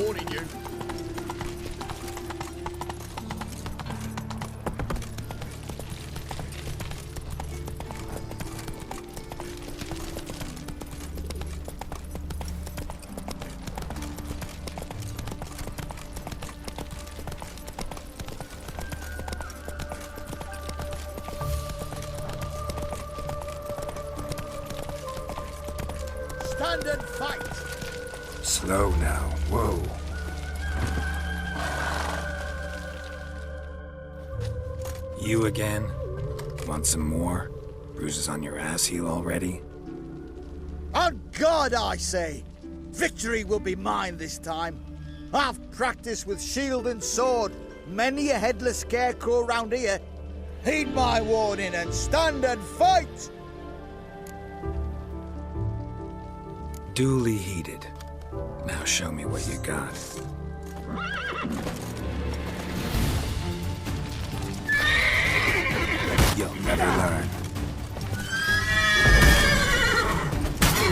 warning you. Stand and fight! Slow now. Whoa. You again? Want some more? Bruises on your ass heel already? On God, I say! Victory will be mine this time. I've practiced with shield and sword. Many a headless scarecrow round here. Heed my warning and stand and fight! Duly heeded. Now show me what you got. You'll never learn.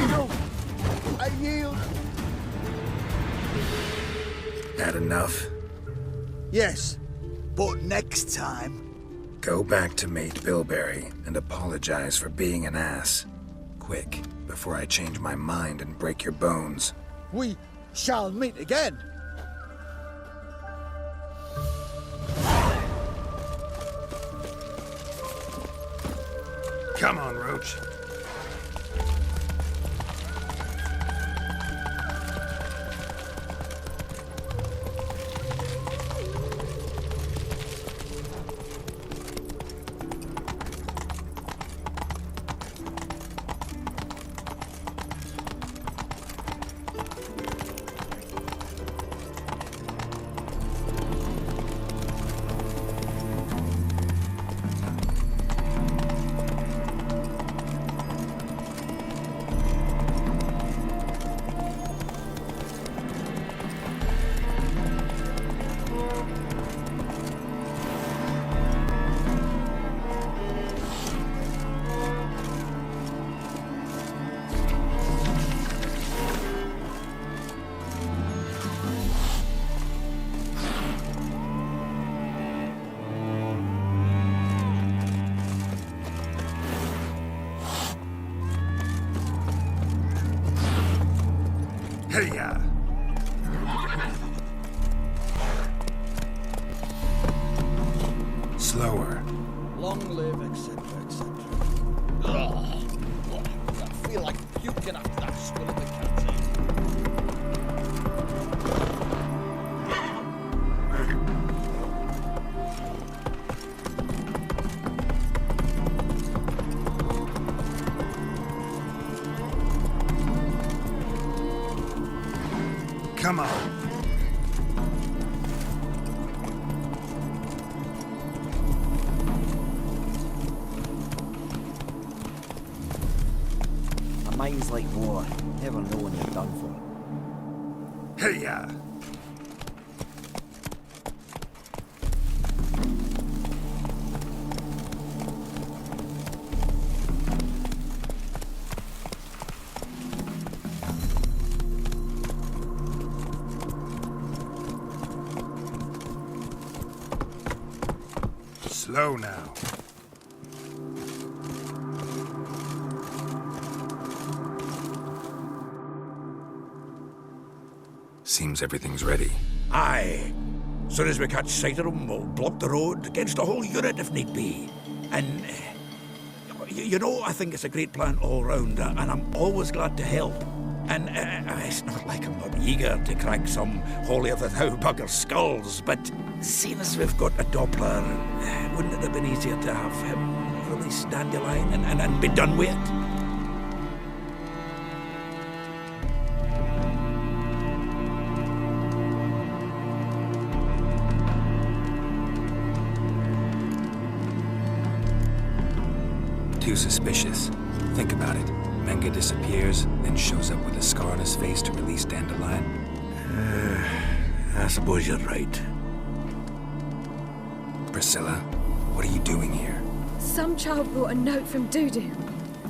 No! I yield! Had enough? Yes, but next time... Go back to Mate Bilberry and apologize for being an ass. Quick, before I change my mind and break your bones. We shall meet again. Come on, Roach. Hey-ya! Slower. Long live, etc., etc. Ugh. I feel like puking after that swill of the cat. Come on. A mind's like war. Never know when you're done for. Hey-ya! Slow now. Seems everything's ready. Aye. Soon as we catch sight of them, we'll block the road against a whole unit if need be. And, you know, I think it's a great plan all round, and I'm always glad to help. And it's not like I'm not eager to crack some holier-than-thou bugger's skulls, but seeing as we've got a Doppler, wouldn't it have been easier to have him release Dandelion and be done with it? Too suspicious. Think about it. Menga disappears, then shows up with a scar on his face to release Dandelion. I suppose you're right. Priscilla, what are you doing here? Some child brought a note from Dudu.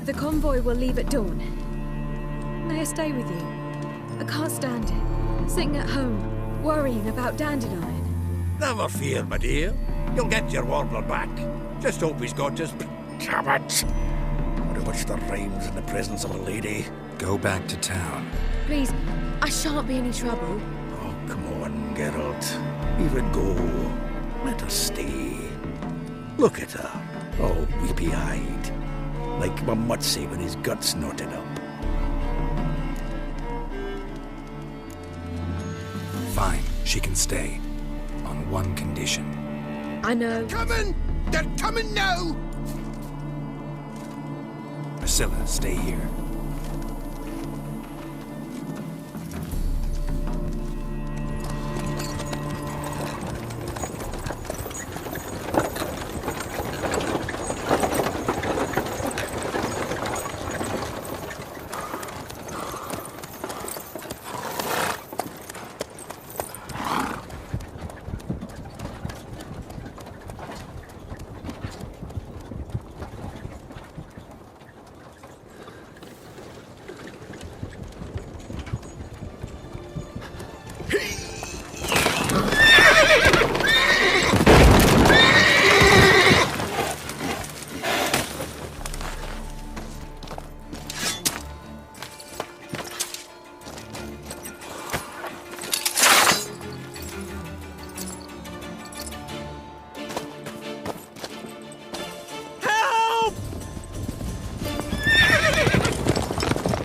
The convoy will leave at dawn. May I stay with you? I can't stand it. Sitting at home, worrying about Dandelion. Never fear, my dear. You'll get your warbler back. Just hope he's got just... Damn it! Wonder what's the rhymes in the presence of a lady. Go back to town. Please, I shan't be any trouble. Oh, come on, Geralt. Leave her go. Let her stay. Look at her, all weepy-eyed. Like a mutsy with his guts knotted up. Fine, she can stay. On one condition. I know. Coming! They're coming now! Priscilla, stay here.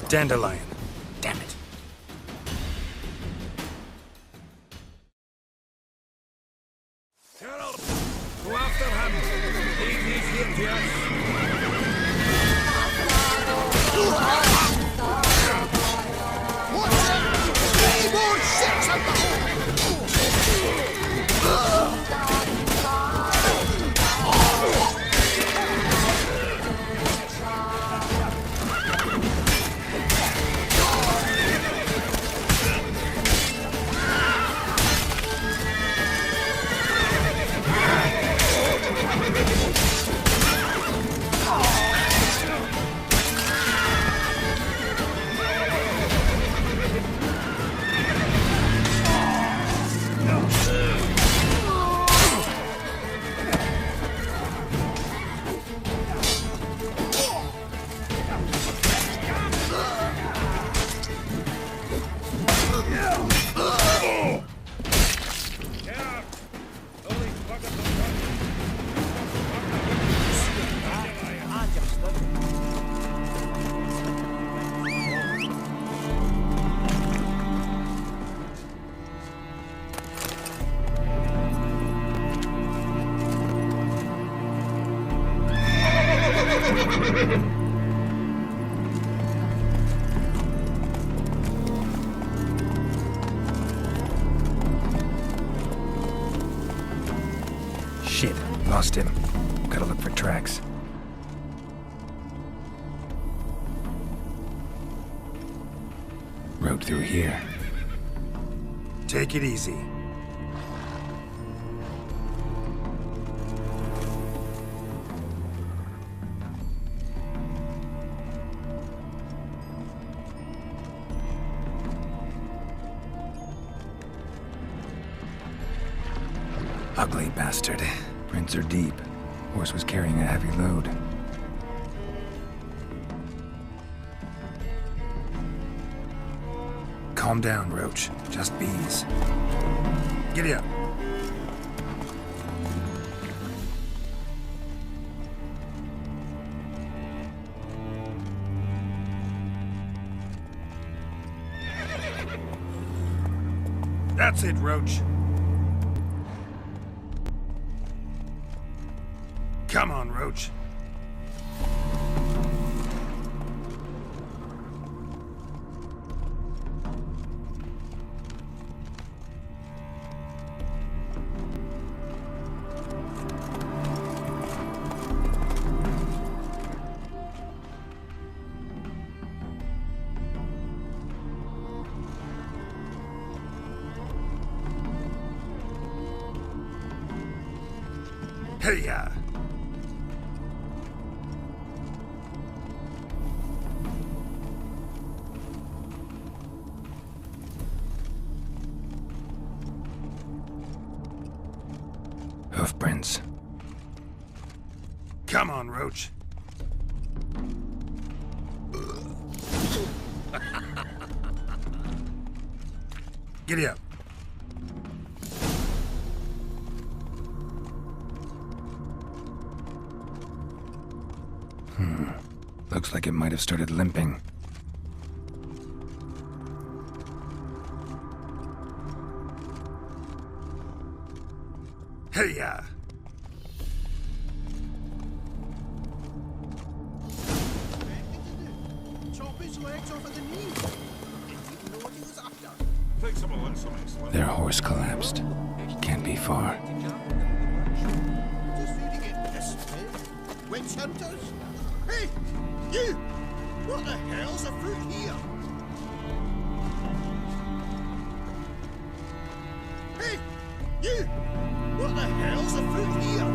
Dandelion. Damn it. Geralt, go after him. Leave these here to us. What's it? Three more ships at the Shit, lost him. Gotta look for tracks. Road through here. Take it easy. Ugly bastard. Prints are deep. Horse was carrying a heavy load. Calm down, Roach. Just bees. Giddy up. That's it, Roach. Come on, Roach. Hey-ya! hoofprints. Come on, Roach. Giddy up. Looks like it might have started limping. Hey-ya! Chop his legs off at the knee. Didn't know what he was after. Their horse collapsed. Can't be far. Just really get pissed, eh? Witch hunters? Hey, you! What the hell's afoot here? Hey, you! What the hell's afoot here?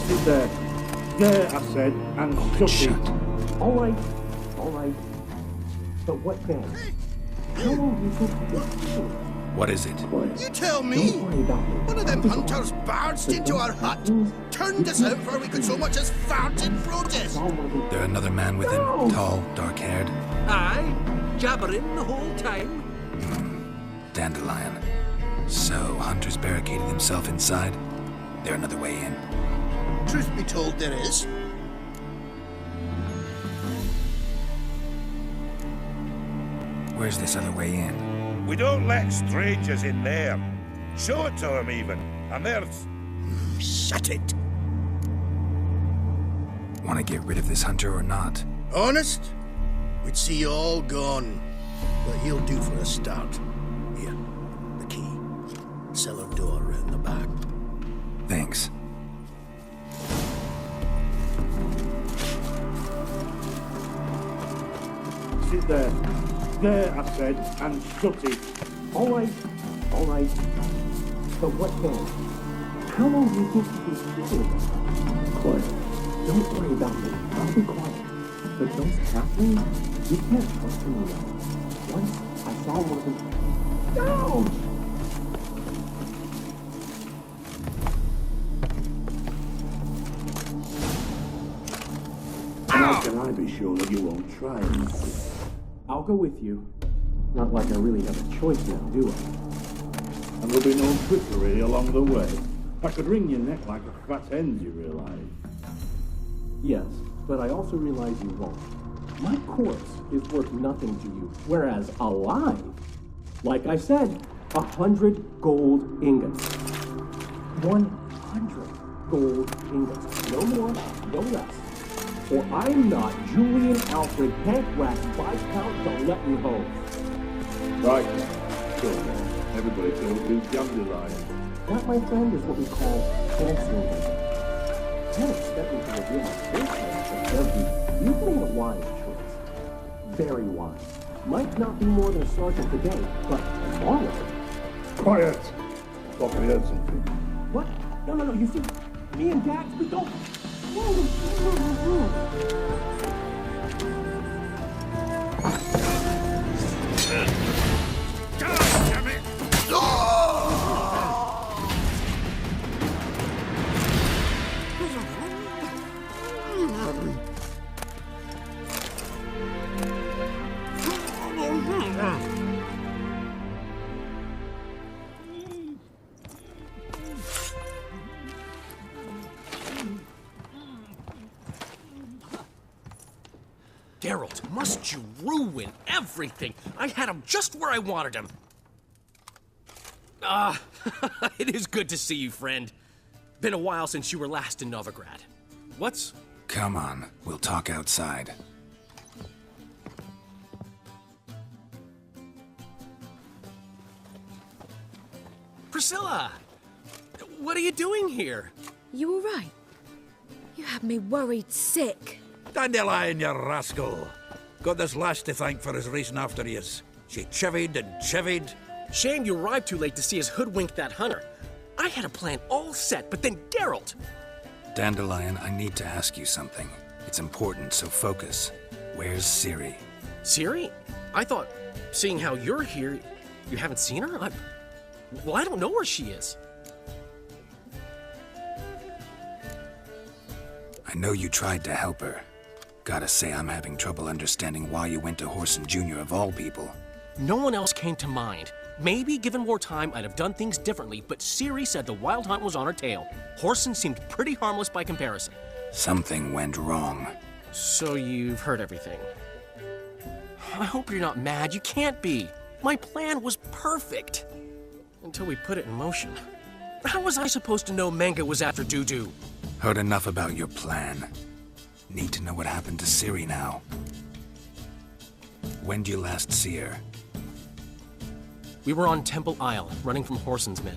Sit there. There, I said, and shut Shut. it. All right. But what then? How long do you think this is? What is it? You tell me! Don't worry about me. One of them hunters barged into our hut, turned us out before we could so much as fart in protest. There another man with him? Tall, dark-haired? Aye, jabbering the whole time. Dandelion. So, Hunter's barricaded himself inside? There another way in? Truth be told, there is. Where's this other way in? We don't let strangers in there. Show it to them even. And there's... Shut it. Want to get rid of this hunter or not? Honest? We'd see you all gone. But he'll do for a start. Here, the key. Cellar door round the back. Thanks. Sit there. There, I said, and shut it. All right. But what then? How long do you think you can stay? Quiet. Don't worry about me. I'll be quiet. But those halflings, you can't trust them around. Once I saw one of them. Down! How can I be sure that you won't try it? I'll go with you. Not like I really have a choice now, do I? And there'll be no trickery along the way. I could wring your neck like a fat hen, you realize? Yes, but I also realize you won't. My corpse is worth nothing to you, whereas alive, like I said, 100 gold ingots. 100 gold ingots. No more, no less. Or I'm not Julian Alfred Pancras Viscount to let me home. Right. Sure, man. Everybody feels his dandelion. That, my friend, is what we call canceling. Can't expect me to reveal my face now. You've made a wise choice. Very wise. Might not be more than a sergeant today, but tomorrow. Quiet! I thought I heard something. What? No. You see, me and Dax, we don't. God damn it! Geralt, must you ruin everything? I had him just where I wanted him. It is good to see you, friend. Been a while since you were last in Novigrad. What's... Come on, we'll talk outside. Priscilla! What are you doing here? You all right? You had me worried sick. Dandelion, you rascal. Got this lass to thank for his racing after yous. She chivied and chivied. Shame you arrived too late to see us hoodwink that hunter. I had a plan all set, but then Geralt. Dandelion, I need to ask you something. It's important, so focus. Where's Ciri? Ciri? I thought, seeing how you're here, you haven't seen her? I don't know where she is. I know you tried to help her. Gotta say, I'm having trouble understanding why you went to Whoreson Jr. of all people. No one else came to mind. Maybe, given more time, I'd have done things differently, but Ciri said the Wild Hunt was on her tail. Whoreson seemed pretty harmless by comparison. Something went wrong. So you've heard everything. I hope you're not mad. You can't be. My plan was perfect. Until we put it in motion. How was I supposed to know Manga was after Dudu? Heard enough about your plan. Need to know what happened to Ciri now. When did you last see her? We were on Temple Isle, running from Whoreson's men.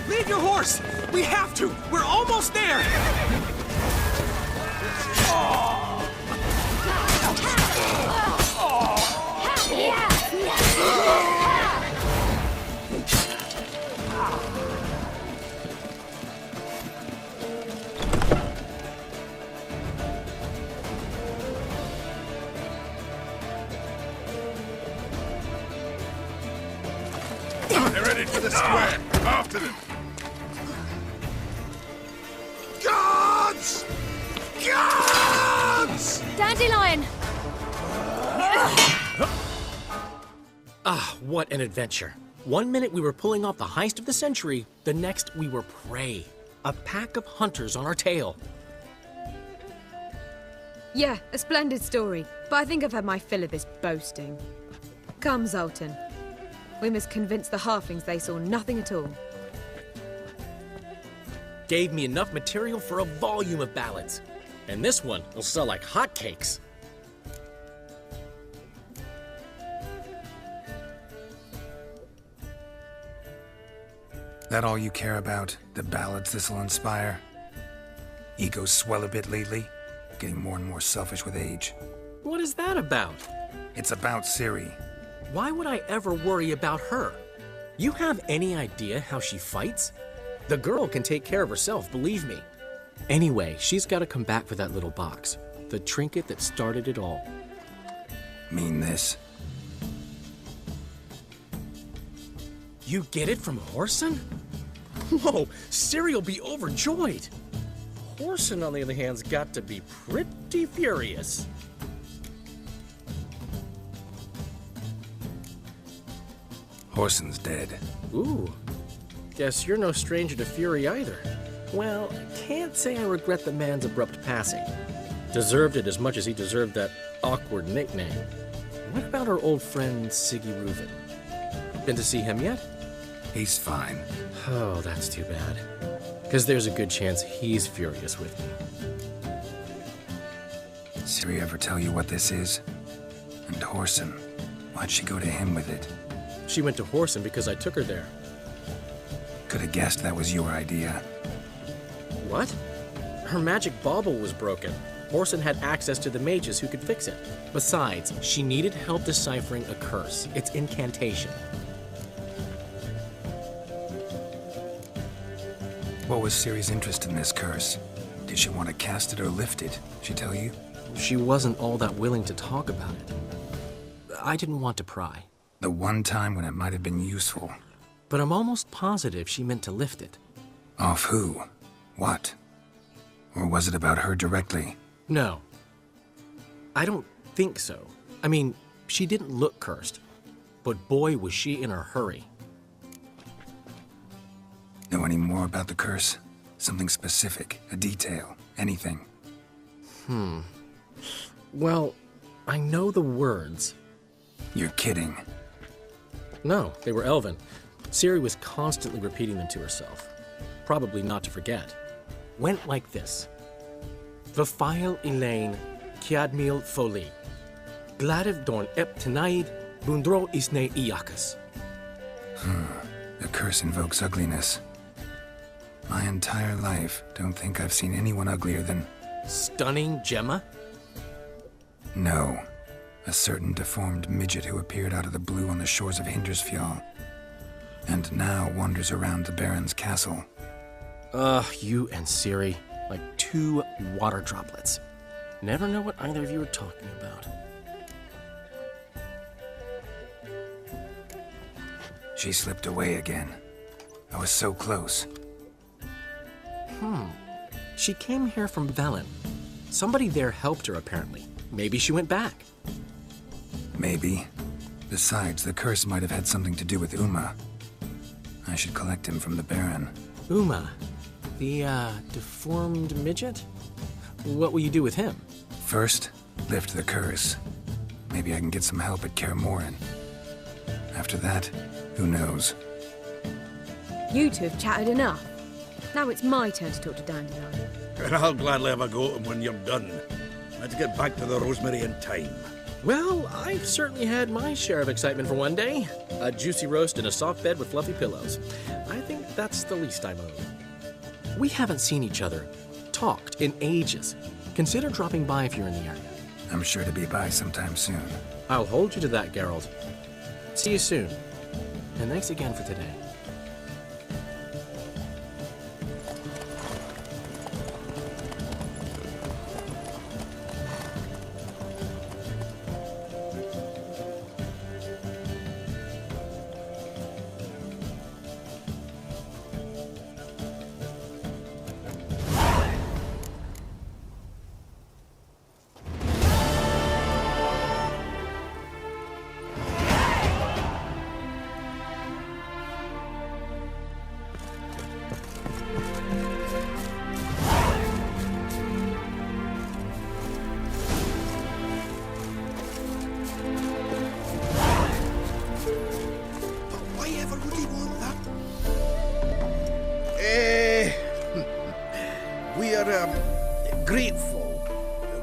Leave your horse! We have to! We're almost there! the square! After them! Guards! Guards! Dandelion! Ah, what an adventure. One minute we were pulling off the heist of the century, the next we were prey. A pack of hunters on our tail. Yeah, a splendid story, but I think I've had my fill of this boasting. Come, Zoltan. We must convince the halflings they saw nothing at all. Gave me enough material for a volume of ballads. And this one will sell like hotcakes. That all you care about? The ballads this'll inspire? Egos swell a bit lately? Getting more and more selfish with age. What is that about? It's about Ciri. Why would I ever worry about her? You have any idea how she fights? The girl can take care of herself, believe me. Anyway, she's got to come back for that little box. The trinket that started it all. Mean this? You get it from Whoreson? Whoa, Ciri will be overjoyed. Whoreson, on the other hand, has got to be pretty furious. Whoreson's dead. Ooh, guess you're no stranger to fury either. Well, I can't say I regret the man's abrupt passing. Deserved it as much as he deserved that awkward nickname. What about our old friend Siggy Reuven? Been to see him yet? He's fine. Oh, that's too bad. Because there's a good chance he's furious with me. Ciri ever tell you what this is? And Whoreson, why'd she go to him with it? She went to Whoreson because I took her there. Could have guessed that was your idea. What? Her magic bauble was broken. Whoreson had access to the mages who could fix it. Besides, she needed help deciphering a curse. It's incantation. What was Ciri's interest in this curse? Did she want to cast it or lift it? She tell you? She wasn't all that willing to talk about it. I didn't want to pry. The one time when it might have been useful. But I'm almost positive she meant to lift it. Off who? What? Or was it about her directly? No. I don't think so. I mean, she didn't look cursed. But boy, was she in a hurry. Know any more about the curse? Something specific, a detail, anything? Well, I know the words. You're kidding. No, they were Elven. Ciri was constantly repeating them to herself. Probably not to forget. Went like this. Vafile Elaine, Kiadmil Foli. Gladiv Dorn Ep Tenaid, Bundro Isne Iakas. The curse invokes ugliness. My entire life, don't think I've seen anyone uglier than... Stunning Gemma? No. A certain deformed midget who appeared out of the blue on the shores of Hindersfjall. And now wanders around the Baron's castle. You and Ciri, like two water droplets. Never know what either of you are talking about. She slipped away again. I was so close. She came here from Velen. Somebody there helped her, apparently. Maybe she went back. Maybe. Besides, the curse might have had something to do with Uma. I should collect him from the Baron. Uma, the, deformed midget? What will you do with him? First, lift the curse. Maybe I can get some help at Kaer Morhen. After that, who knows? You two have chatted enough. Now it's my turn to talk to Dandelion. And I'll gladly have a go at him when you're done. Let's get back to the Rosemary in time. Well, I've certainly had my share of excitement for one day. A juicy roast and a soft bed with fluffy pillows. I think that's the least I'm owed. We haven't seen each other, talked in ages. Consider dropping by if you're in the area. I'm sure to be by sometime soon. I'll hold you to that, Geralt. See you soon. And thanks again for today.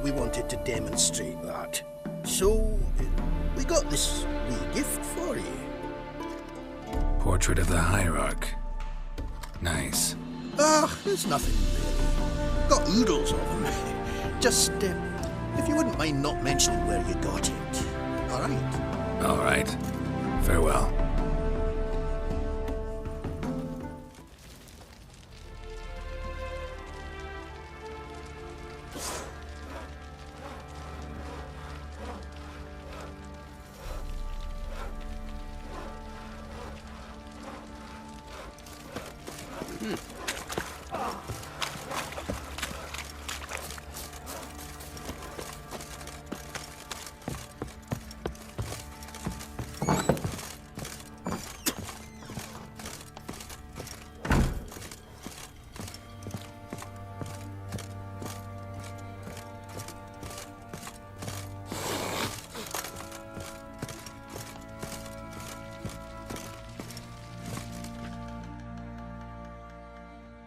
we wanted to demonstrate that. So, we got this wee gift for you. Portrait of the Hierarch. Nice. Ah, there's nothing really. Got oodles of them. Just, if you wouldn't mind not mentioning where you got it. All right? All right. Farewell.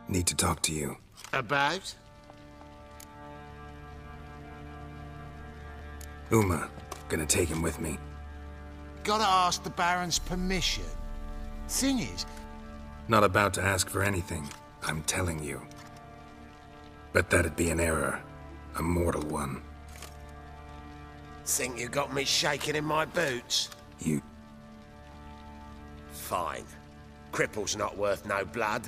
Need to talk to you. About? Uma. Gonna take him with me. Gotta ask the Baron's permission. Thing is... Not about to ask for anything. I'm telling you. But that'd be an error. A mortal one. Think you got me shaking in my boots? You... Fine. Cripple's not worth no blood.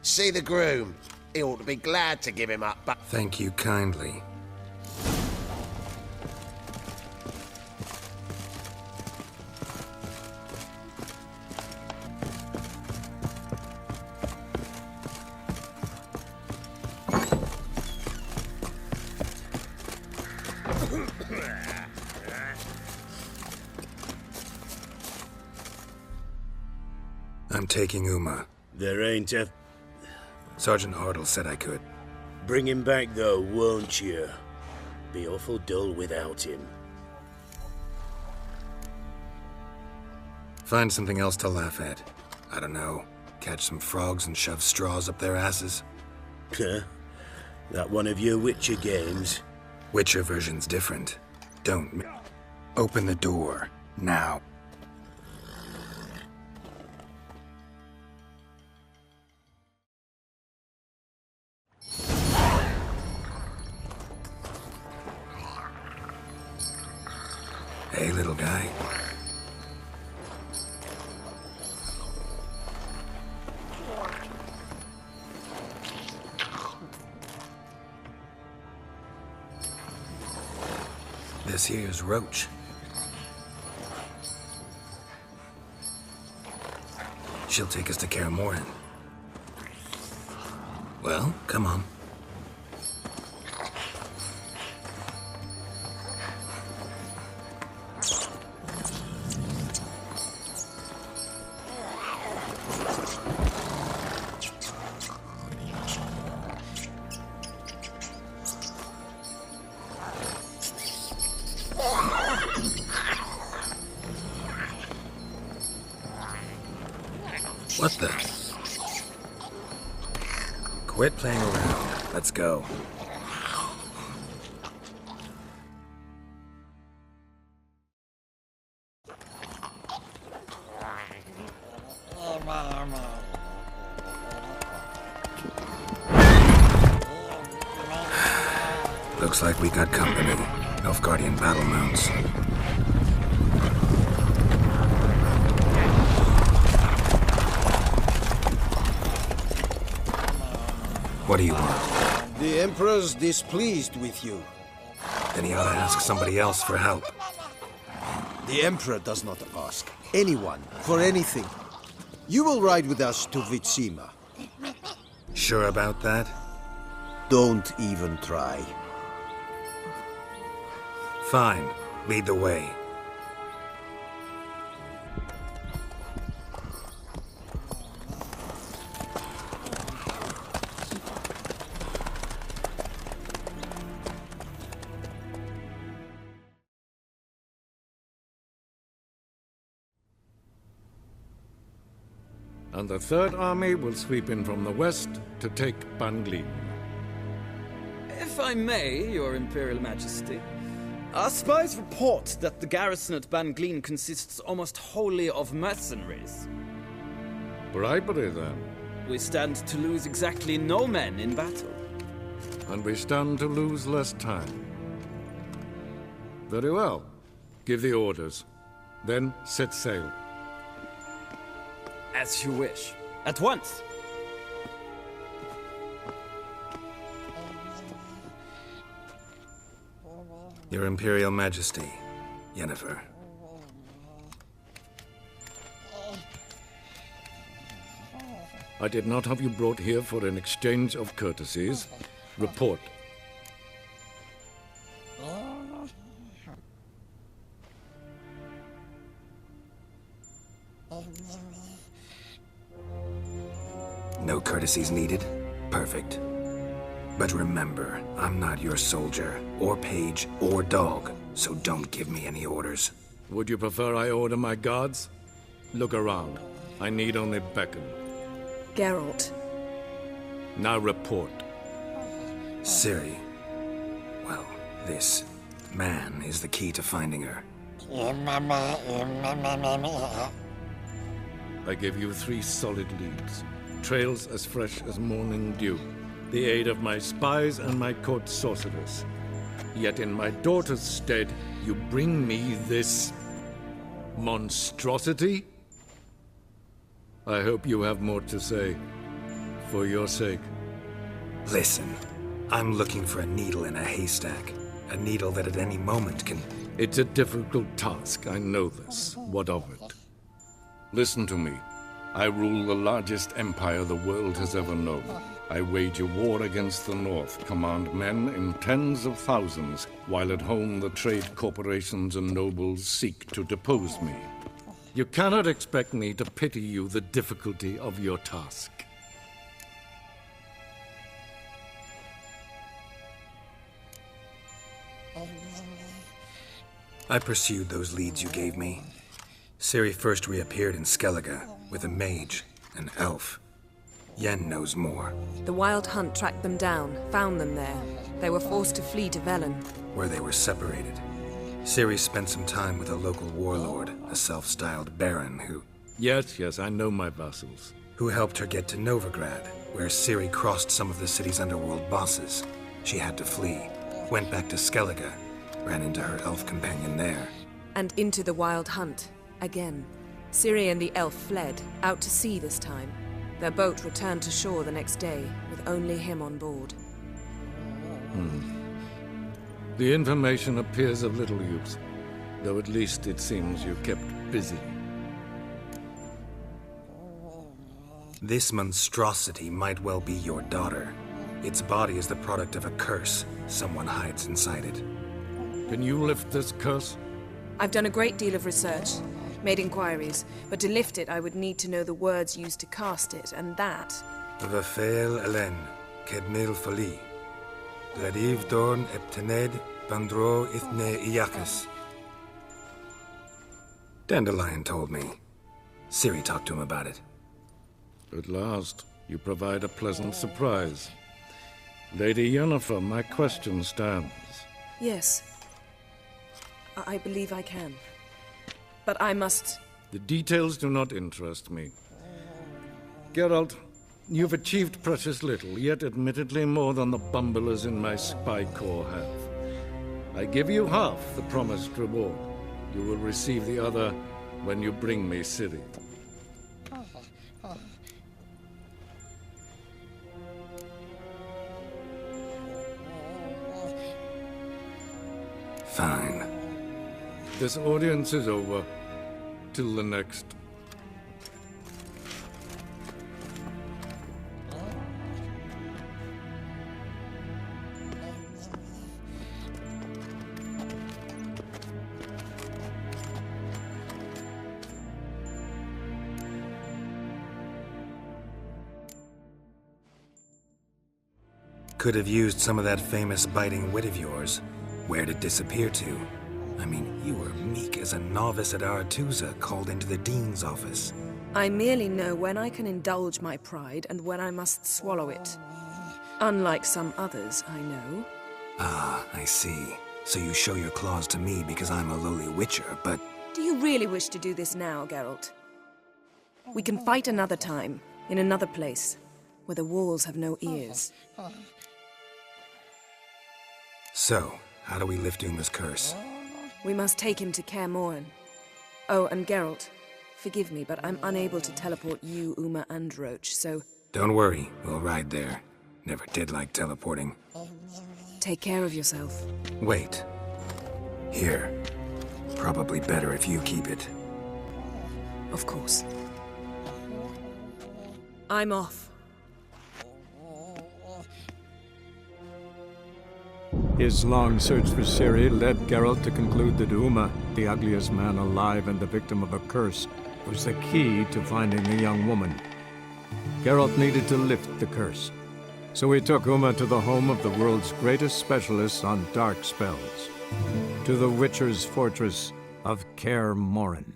See the groom. He ought to be glad to give him up, but... Thank you kindly. I'm taking Uma. There ain't a... Sergeant Hartle said I could. Bring him back, though, won't you? Be awful dull without him. Find something else to laugh at. I don't know. Catch some frogs and shove straws up their asses. Huh? That one of your Witcher games? Witcher version's different. Don't... Open the door. Now. Hey, little guy. This here's Roach. She'll take us to Kaer Morhen. Well, come on. What the? Quit playing around. Let's go. Looks like we got company. Nilfgaardian battle mounts. What do you want? The Emperor's displeased with you. Then he ought to ask somebody else for help. The Emperor does not ask anyone for anything. You will ride with us to Vitsima. Sure about that? Don't even try. Fine. Lead the way. And the Third Army will sweep in from the west to take Banglin. If I may, Your Imperial Majesty, our spies report that the garrison at Bangleen consists almost wholly of mercenaries. Bribery, then. We stand to lose exactly no men in battle. And we stand to lose less time. Very well. Give the orders. Then set sail. As you wish. At once! Your Imperial Majesty, Yennefer. I did not have you brought here for an exchange of courtesies. Report. No courtesies needed? Perfect. But remember, I'm not your soldier, or page, or dog, so don't give me any orders. Would you prefer I order my guards? Look around. I need only beckon. Geralt. Now report. Ciri. Well, this man is the key to finding her. I give you 3 solid leads. Trails as fresh as morning dew. The aid of my spies and my court sorcerers. Yet in my daughter's stead, you bring me this monstrosity? I hope you have more to say. For your sake. Listen, I'm looking for a needle in a haystack. A needle that at any moment can... It's a difficult task, I know this. What of it? Listen to me. I rule the largest empire the world has ever known. I wage a war against the North, command men in tens of thousands, while at home the trade corporations and nobles seek to depose me. You cannot expect me to pity you the difficulty of your task. I pursued those leads you gave me. Ciri first reappeared in Skellige with a mage, an elf. Yen knows more. The Wild Hunt tracked them down, found them there. They were forced to flee to Velen, where they were separated. Ciri spent some time with a local warlord, a self-styled baron who... Yes, I know my vassals. Who helped her get to Novigrad, where Ciri crossed some of the city's underworld bosses. She had to flee, went back to Skellige, ran into her elf companion there. And into the Wild Hunt, again. Ciri and the elf fled, out to sea this time. Their boat returned to shore the next day, with only him on board. The information appears of little use, though at least it seems you kept busy. This monstrosity might well be your daughter. Its body is the product of a curse. Someone hides inside it. Can you lift this curse? I've done a great deal of research, made inquiries, but to lift it I would need to know the words used to cast it, and that... Vafeil Elen, Kedmil Fali. Gladiv Dorn Eptened Bandro Ithne Iacus. Dandelion told me. Ciri talked to him about it. At last, you provide a pleasant surprise. Lady Yennefer, my question stands. Yes. I believe I can. But I must... The details do not interest me. Geralt, you've achieved precious little, yet admittedly more than the bumblers in my spy corps have. I give you half the promised reward. You will receive the other when you bring me Ciri. Fine. This audience is over. Till the next. Could have used some of that famous biting wit of yours. Where'd it disappear to? I mean, you were meek as a novice at Aretusa called into the Dean's office. I merely know when I can indulge my pride and when I must swallow it. Unlike some others, I know. Ah, I see. So you show your claws to me because I'm a lowly witcher, but... Do you really wish to do this now, Geralt? We can fight another time, in another place, where the walls have no ears. So, how do we lift Uma's curse? We must take him to Kaer Morhen. Oh, and Geralt, forgive me, but I'm unable to teleport you, Uma, and Roach, so... Don't worry, we'll ride there. Never did like teleporting. Take care of yourself. Wait. Here. Probably better if you keep it. Of course. I'm off. His long search for Ciri led Geralt to conclude that Uma, the ugliest man alive and the victim of a curse, was the key to finding the young woman. Geralt needed to lift the curse, so he took Uma to the home of the world's greatest specialist on dark spells, to the Witcher's fortress of Kaer Morhen.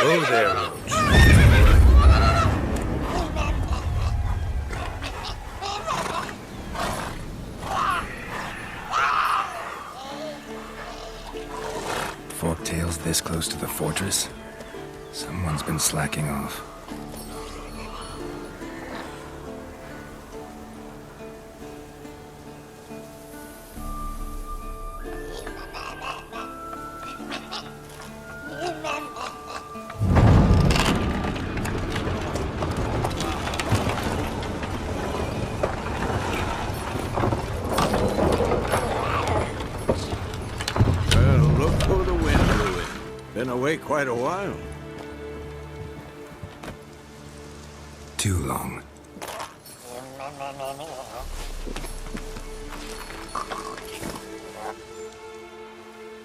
Oh there, Roach. Forktail's this close to the fortress? Someone's been slacking off. Been away quite a while. Too long.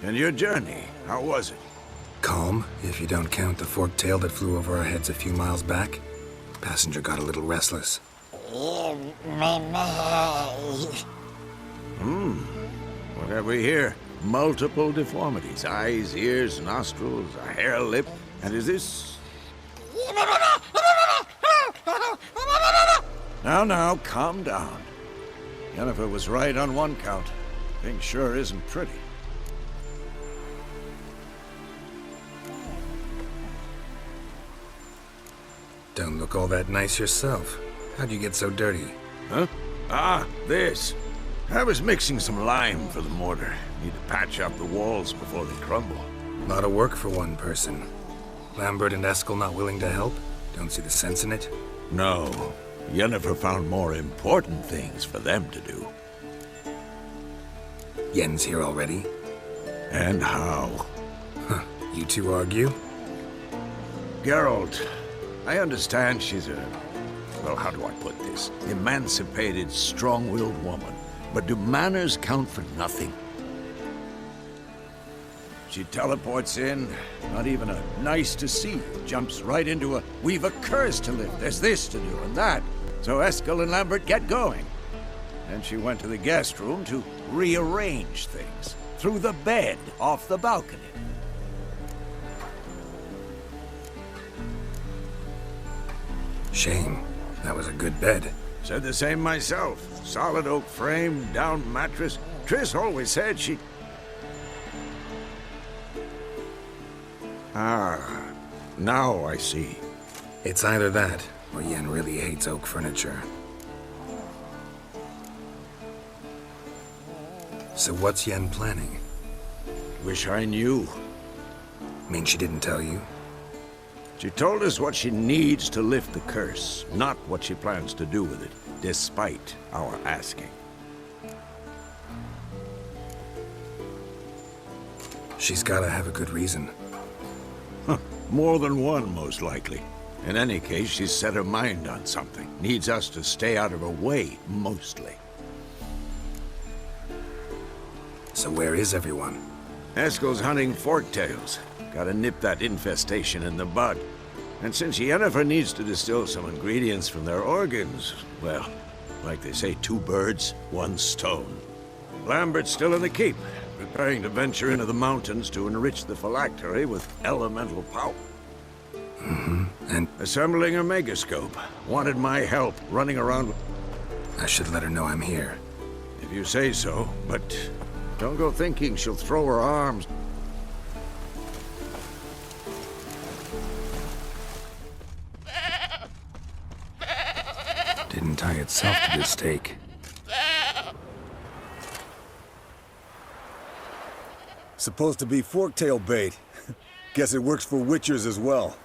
And your journey, how was it? Calm, if you don't count the forktail that flew over our heads a few miles back. Passenger got a little restless. What have we here? Multiple deformities. Eyes, ears, nostrils, a hair lip. And is this... Now, calm down. Yennefer was right on one count. Thing sure isn't pretty. Don't look all that nice yourself. How'd you get so dirty? Huh? Ah, this. I was mixing some lime for the mortar. Need to patch up the walls before they crumble. Lot of work for one person. Lambert and Eskel not willing to help? Don't see the sense in it? No. Yennefer found more important things for them to do. Yen's here already? And how? Huh. You two argue? Geralt, I understand she's a... well, how do I put this? Emancipated, strong-willed woman. But do manners count for nothing? She teleports in, not even a nice to see, jumps right into a, we've a curse to lift, there's this to do and that. So Eskel and Lambert get going. Then she went to the guest room to rearrange things. Through the bed, off the balcony. Shame. That was a good bed. Said the same myself. Solid oak frame, down mattress. Triss always said she... Ah, now I see. It's either that, or Yen really hates oak furniture. So what's Yen planning? Wish I knew. Mean she didn't tell you? She told us what she needs to lift the curse, not what she plans to do with it, despite our asking. She's gotta have a good reason. More than one, most likely. In any case, she's set her mind on something. Needs us to stay out of her way, mostly. So where is everyone? Eskel's hunting forktails. Gotta nip that infestation in the bud. And since Yennefer needs to distill some ingredients from their organs, well, like they say, 2 birds, 1 stone. Lambert's still in the keep, preparing to venture into the mountains to enrich the phylactery with elemental power. And assembling a megascope. Wanted my help running around. I should let her know I'm here. If you say so, but don't go thinking she'll throw her arms. Didn't tie itself to this stake. Supposed to be forktail bait. Guess it works for witchers as well.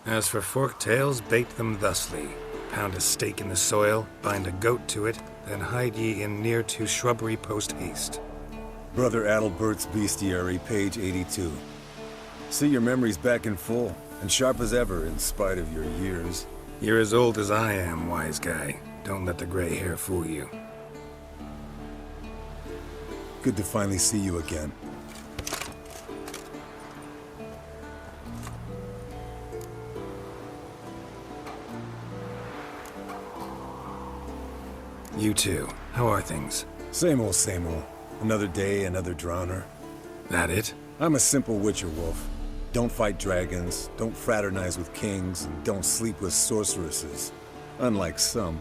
As for forktails, bait them thusly. Pound a stake in the soil, bind a goat to it, then hide ye in near to shrubbery post haste. Brother Adalbert's Bestiary, page 82. See, your memory's back in full, and sharp as ever in spite of your years. You're as old as I am, wise guy. Don't let the gray hair fool you. Good to finally see you again. You too. How are things? Same old, same old. Another day, another drowner. That it? I'm a simple witcher wolf. Don't fight dragons, don't fraternize with kings, and don't sleep with sorceresses. Unlike some.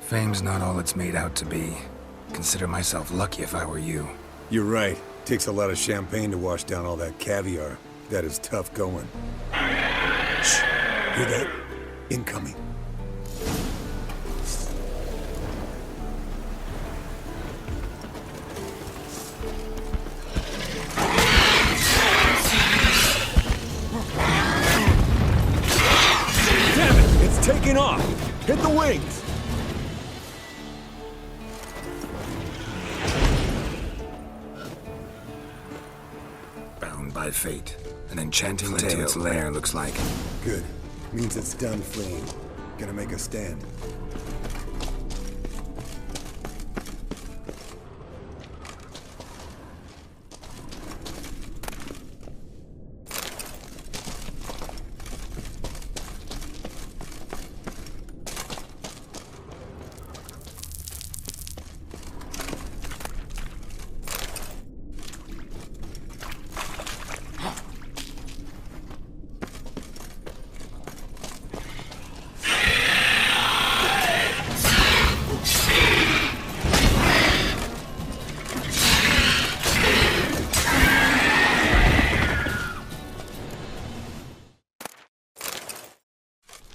Fame's not all it's made out to be. Consider myself lucky if I were you. You're right. Takes a lot of champagne to wash down all that caviar. That is tough going. Shh. Hear that? Incoming. Damn it! It's taking off! Hit the wings! By fate. An enchanting tale its lair looks like. Good. Means it's done fleeing. Gonna make a stand.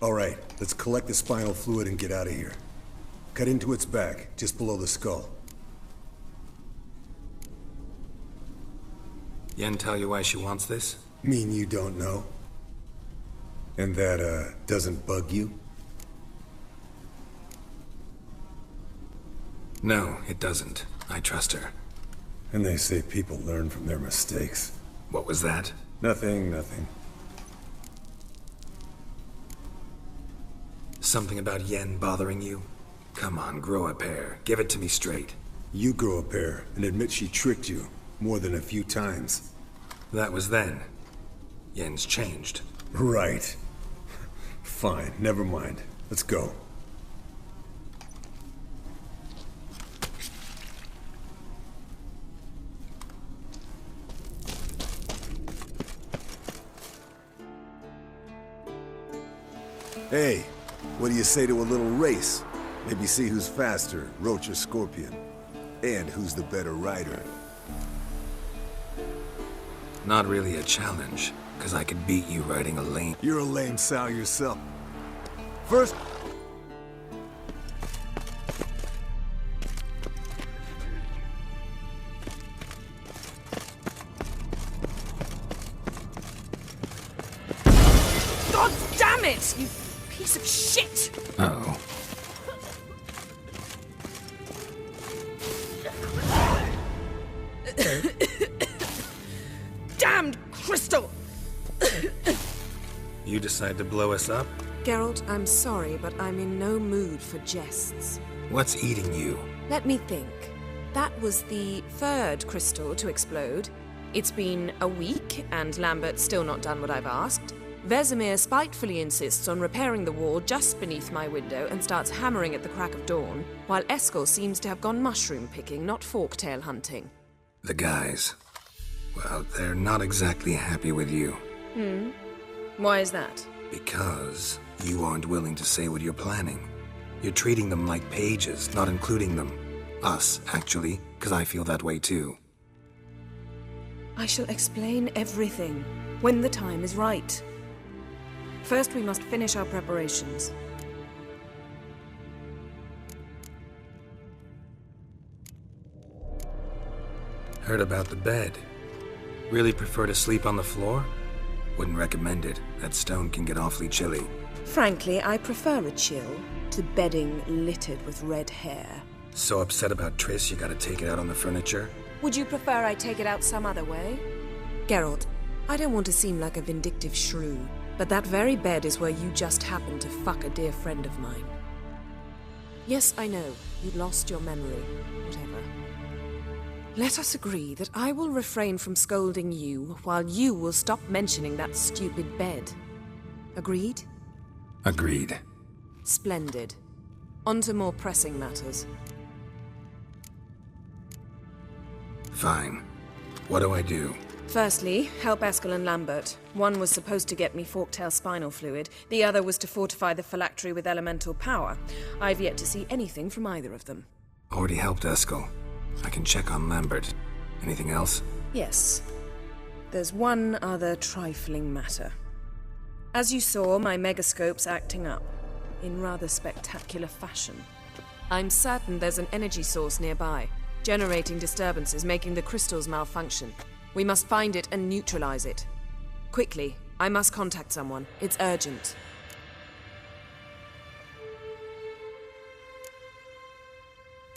All right, let's collect the spinal fluid and get out of here. Cut into its back, just below the skull. Yen tell you why she wants this? Mean you don't know? And that, doesn't bug you? No, it doesn't. I trust her. And they say people learn from their mistakes. What was that? Nothing, nothing. Something about Yen bothering you? Come on, grow a pair. Give it to me straight. You grow a pair and admit she tricked you more than a few times. That was then. Yen's changed. Right. Fine, never mind. Let's go. Hey, what do you say to a little race? Maybe see who's faster, Roach or Scorpion. And who's the better rider. Not really a challenge, because I could beat you riding a lame... You're a lame sow yourself. First... it, you piece of shit! Uh-oh. Damned crystal! You decide to blow us up? Geralt, I'm sorry, but I'm in no mood for jests. What's eating you? Let me think. That was the third crystal to explode. It's been a week, and Lambert's still not done what I've asked. Vesemir spitefully insists on repairing the wall just beneath my window and starts hammering at the crack of dawn, while Eskel seems to have gone mushroom picking, not forktail hunting. The guys. Well, they're not exactly happy with you. Why is that? Because you aren't willing to say what you're planning. You're treating them like pages, not including them. Us, actually, because I feel that way too. I shall explain everything when the time is right. First, we must finish our preparations. Heard about the bed. Really prefer to sleep on the floor? Wouldn't recommend it. That stone can get awfully chilly. Frankly, I prefer a chill to bedding littered with red hair. So upset about Triss you gotta take it out on the furniture? Would you prefer I take it out some other way? Geralt, I don't want to seem like a vindictive shrew, but that very bed is where you just happened to fuck a dear friend of mine. Yes, I know, you'd lost your memory. Whatever. Let us agree that I will refrain from scolding you, while you will stop mentioning that stupid bed. Agreed? Agreed. Splendid. On to more pressing matters. Fine. What do I do? Firstly, help Eskel and Lambert. One was supposed to get me forktail spinal fluid, the other was to fortify the phylactery with elemental power. I've yet to see anything from either of them. Already helped Eskel. I can check on Lambert. Anything else? Yes. There's one other trifling matter. As you saw, my megascope's acting up, in rather spectacular fashion. I'm certain there's an energy source nearby, generating disturbances, making the crystals malfunction. We must find it and neutralize it. Quickly, I must contact someone. It's urgent.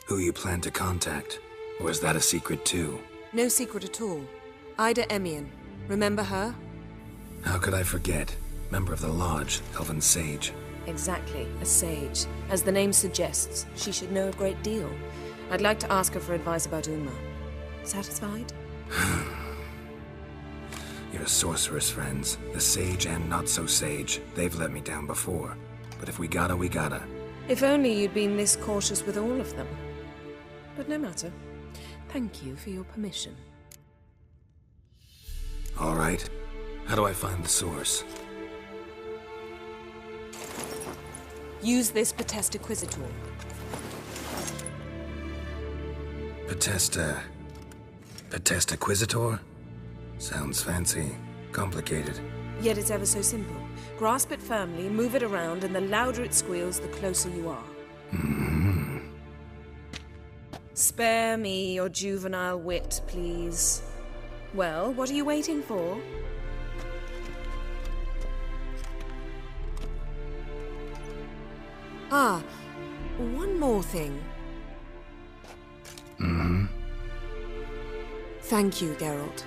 Who you plan to contact? Or is that a secret too? No secret at all. Ida Emian. Remember her? How could I forget? Member of the Lodge, Elven Sage. Exactly, a sage. As the name suggests, she should know a great deal. I'd like to ask her for advice about Uma. Satisfied? Your sorceress friends, the sage and not-so-sage, they've let me down before. But if we gotta, we gotta. If only you'd been this cautious with all of them. But no matter. Thank you for your permission. All right. How do I find the source? Use this Potestaquizitor. Potestaquizitor? Sounds fancy. Complicated. Yet it's ever so simple. Grasp it firmly, move it around, and the louder it squeals, the closer you are. Spare me your juvenile wit, please. Well, what are you waiting for? Ah, one more thing. Thank you, Geralt.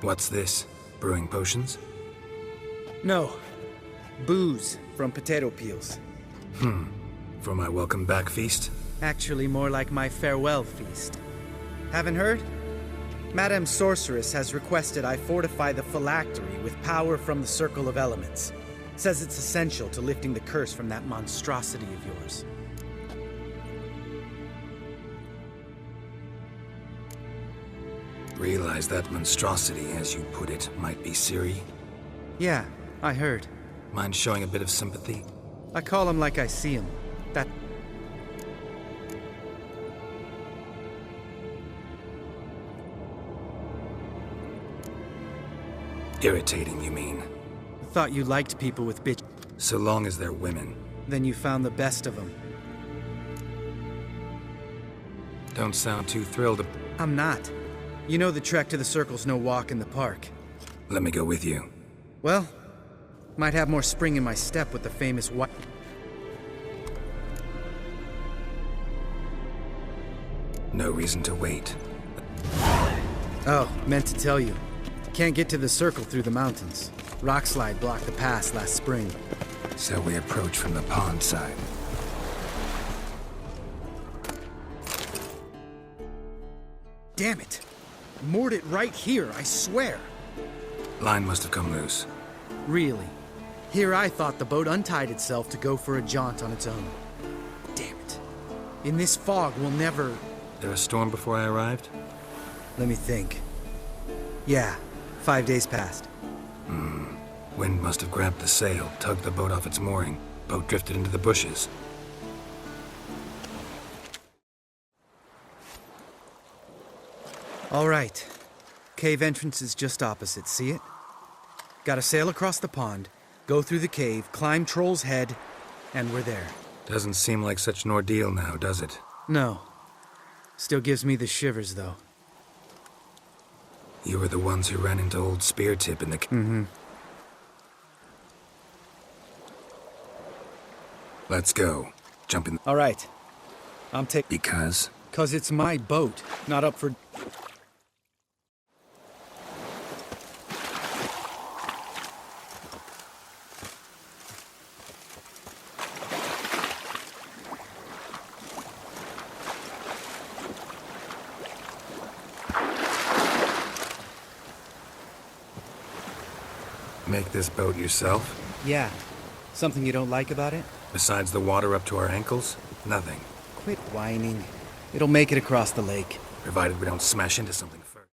What's this? Brewing potions? No. Booze from potato peels. For my welcome back feast? Actually, more like my farewell feast. Haven't heard? Madame Sorceress has requested I fortify the phylactery with power from the Circle of Elements. Says it's essential to lifting the curse from that monstrosity of yours. Realize that monstrosity, as you put it, might be Ciri? Yeah, I heard. Mind showing a bit of sympathy? I call him like I see him. That... Irritating, you mean? I thought you liked people with bitch... So long as they're women. Then you found the best of them. Don't sound too thrilled. I'm not. You know the trek to the Circle's no walk in the park. Let me go with you. Well, might have more spring in my step with the famous white... No reason to wait. Oh, meant to tell you. Can't get to the circle through the mountains. Rockslide blocked the pass last spring. So we approach from the pond side. Damn it! Moored it right here, I swear. Line must have come loose. Really? Here I thought the boat untied itself to go for a jaunt on its own. Damn it. In this fog, we'll never... There a storm before I arrived? Let me think. Yeah, 5 days passed. Wind must have grabbed the sail, tugged the boat off its mooring. Boat drifted into the bushes. All right. Cave entrance is just opposite, see it? Gotta sail across the pond, go through the cave, climb Troll's Head, and we're there. Doesn't seem like such an ordeal now, does it? No. Still gives me the shivers, though. You were the ones who ran into old Speartip in the... Mm-hmm. Let's go. Jump in... All right. I'm taking... Because? 'Cause it's my boat, not up for... Make this boat yourself? Yeah. Something you don't like about it? Besides the water up to our ankles? Nothing. Quit whining. It'll make it across the lake. Provided we don't smash into something first.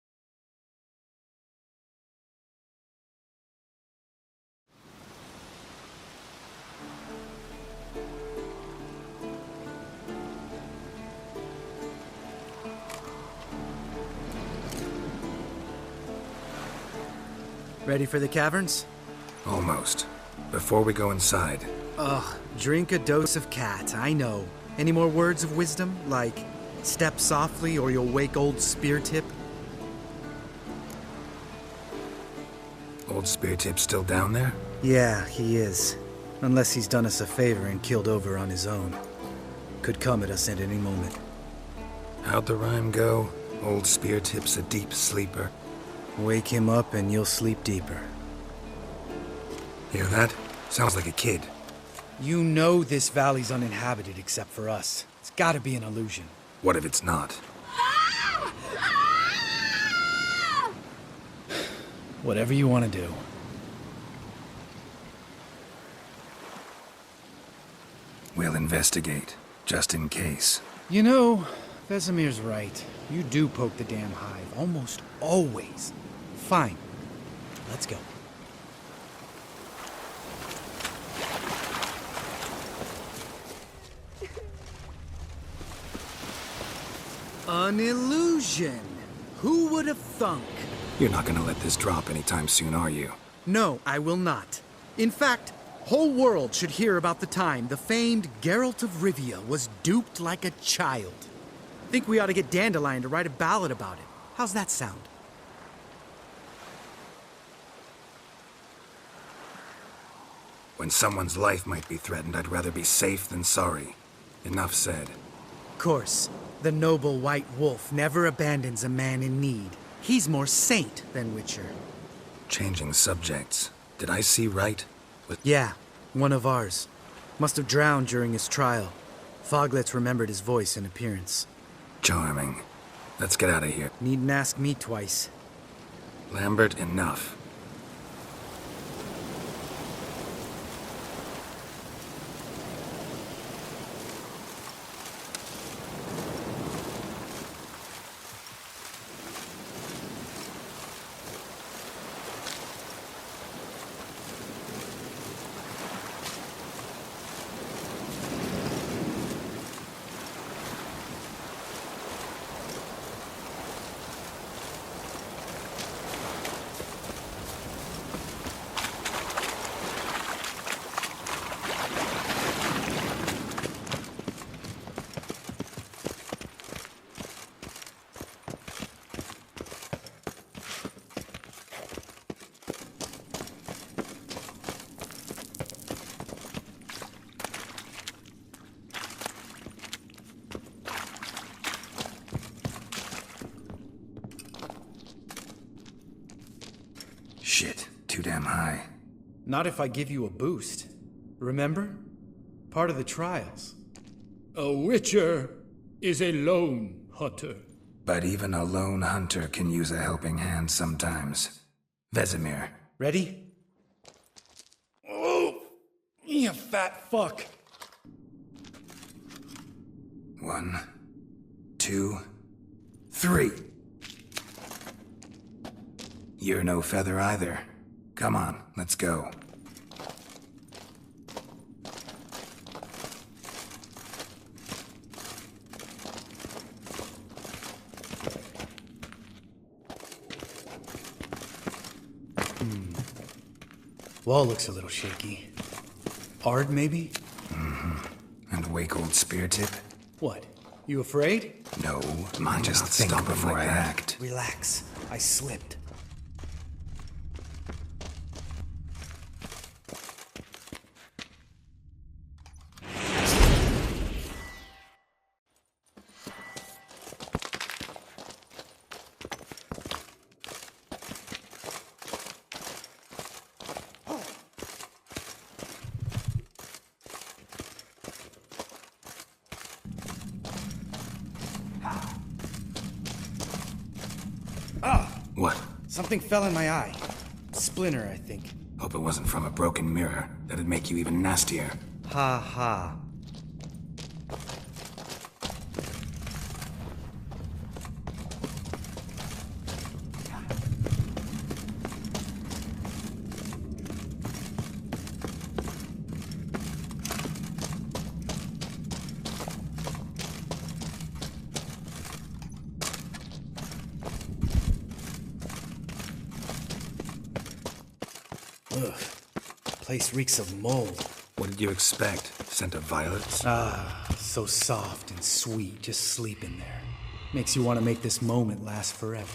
Ready for the caverns? Almost. Before we go inside... Ugh, drink a dose of cat, I know. Any more words of wisdom? Like, step softly or you'll wake old Speartip? Old Speartip's still down there? Yeah, he is. Unless he's done us a favor and killed over on his own. Could come at us at any moment. How'd the rhyme go? Old Speartip's a deep sleeper. Wake him up and you'll sleep deeper. Hear that? Sounds like a kid. You know this valley's uninhabited except for us. It's gotta be an illusion. What if it's not? Whatever you want to do. We'll investigate, just in case. You know, Vesemir's right. You do poke the damn hive, almost always. Fine. Let's go. An illusion. Who would have thunk? You're not gonna let this drop anytime soon, are you? No, I will not. In fact, whole world should hear about the time the famed Geralt of Rivia was duped like a child. Think we ought to get Dandelion to write a ballad about it. How's that sound? When someone's life might be threatened, I'd rather be safe than sorry. Enough said. Of course, the noble white wolf never abandons a man in need. He's more saint than Witcher. Changing subjects. Did I see right? Yeah, one of ours. Must have drowned during his trial. Foglets remembered his voice and appearance. Charming. Let's get out of here. Needn't ask me twice. Lambert, enough. too damn high. Not if I give you a boost. Remember? Part of the trials. A witcher is a lone hunter. But even a lone hunter can use a helping hand sometimes. Vesemir. Ready? Oh, you fat fuck. 1, 2, 3. You're no feather either. Come on, let's go. Wall looks a little shaky. Ard, maybe? And wake old spear tip? What? You afraid? No, I just think before I act. Relax. I slipped. What? Something fell in my eye. Splinter, I think. Hope it wasn't from a broken mirror. That'd make you even nastier. Ha ha. Ugh. Place reeks of mold. What did you expect? Scent of violets? Ah, so soft and sweet, just sleep in there. Makes you want to make this moment last forever.